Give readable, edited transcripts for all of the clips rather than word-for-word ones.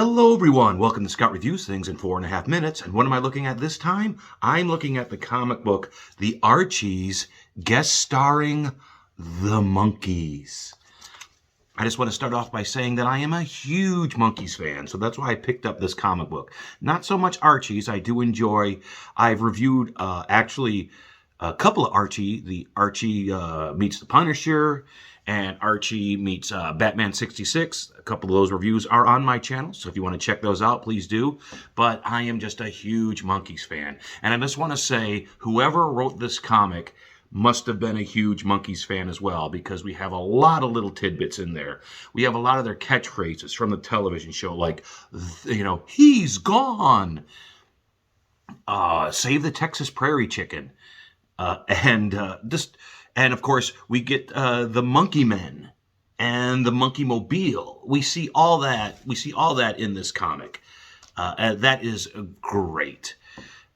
Hello everyone, welcome to Scott Reviews Things in 4.5 minutes. And what am I looking at this time? I'm looking at the comic book, The Archies, guest starring the Monkees. I just want to start off by saying that I am a huge Monkees fan, so that's why I picked up this comic book. Not so much Archies, I do enjoy. I've reviewed actually a couple of Archie. The Archie meets the Punisher, and Archie meets Batman 66. A couple of those reviews are on my channel, so if you want to check those out, please do. But I am just a huge Monkees fan. And I just want to say, whoever wrote this comic must have been a huge Monkees fan as well, because we have a lot of little tidbits in there. We have a lot of their catchphrases from the television show, like, he's gone. Save the Texas Prairie Chicken. And of course, we get the Monkey Men and the Monkey Mobile. We see all that. We see all that in this comic. And that is great.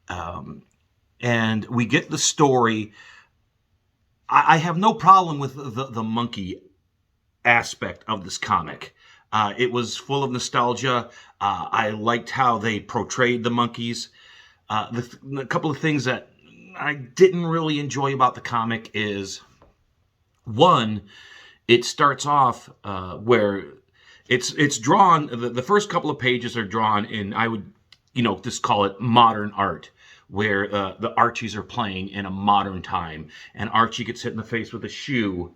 And we get the story. I have no problem with the monkey aspect of this comic. It was full of nostalgia. I liked how they portrayed the monkeys. A couple of things that I didn't really enjoy about the comic is, one, it starts off where it's drawn, the first couple of pages are drawn in, I would, just call it modern art, where the Archies are playing in a modern time, and Archie gets hit in the face with a shoe,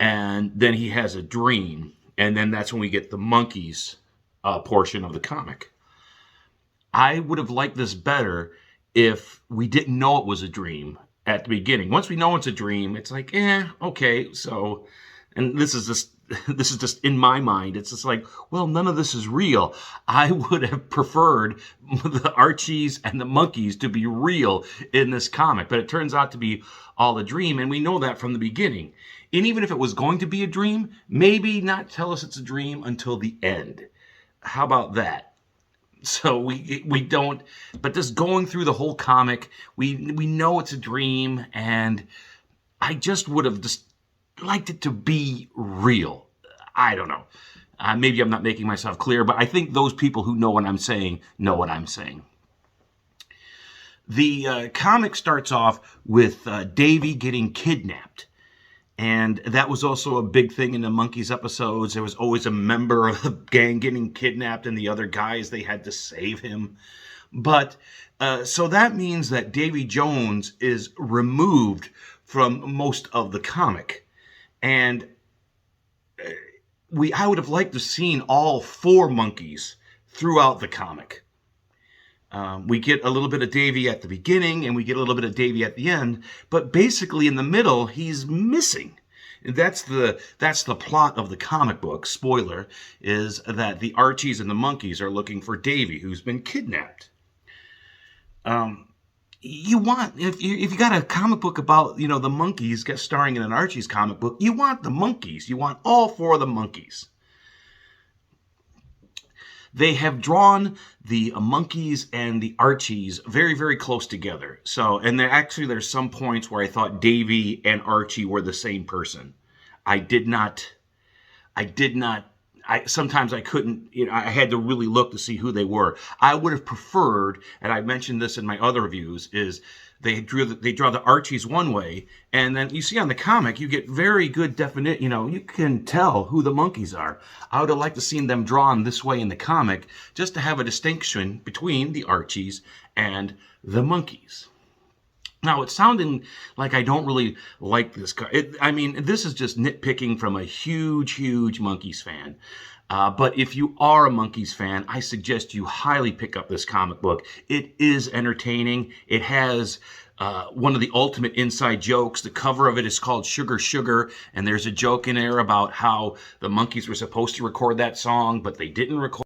and then he has a dream, and then that's when we get the Monkees portion of the comic. I would have liked this better if we didn't know it was a dream at the beginning. Once we know it's a dream, it's like, okay, so, and this is just in my mind, it's just like, well, none of this is real. I would have preferred the Archies and the Monkees to be real in this comic, but it turns out to be all a dream, and we know that from the beginning. And even if it was going to be a dream, maybe not tell us it's a dream until the end. How about that? So we don't, but just going through the whole comic, we know it's a dream, and I just would have just liked it to be real. I don't know. Maybe I'm not making myself clear, but I think those people who know what I'm saying know what I'm saying. The comic starts off with Davy getting kidnapped. And that was also a big thing in the Monkees episodes. There was always a member of the gang getting kidnapped, and the other guys, they had to save him. But so that means that Davy Jones is removed from most of the comic. And I would have liked to have seen all four Monkees throughout the comic. We get a little bit of Davy at the beginning, and we get a little bit of Davy at the end, but basically in the middle, he's missing. That's the plot of the comic book. Spoiler is that the Archies and the Monkees are looking for Davy, who's been kidnapped. If you got a comic book about, the Monkees starring in an Archies comic book, you want the Monkees. You want all four of the Monkees. They have drawn the Monkees and the Archies very, very close together. So, and there's some points where I thought Davy and Archie were the same person. Sometimes I couldn't, I had to really look to see who they were. I would have preferred, and I mentioned this in my other reviews, is they draw the Archies one way, and then you see on the comic, you get very good definite, you can tell who the Monkees are. I would have liked to seen them drawn this way in the comic, just to have a distinction between the Archies and the Monkees. Now, it's sounding like I don't really like this. This is just nitpicking from a huge, huge Monkees fan. But if you are a Monkees fan, I suggest you highly pick up this comic book. It is entertaining. It has one of the ultimate inside jokes. The cover of it is called Sugar Sugar, and there's a joke in there about how the Monkees were supposed to record that song, but they didn't record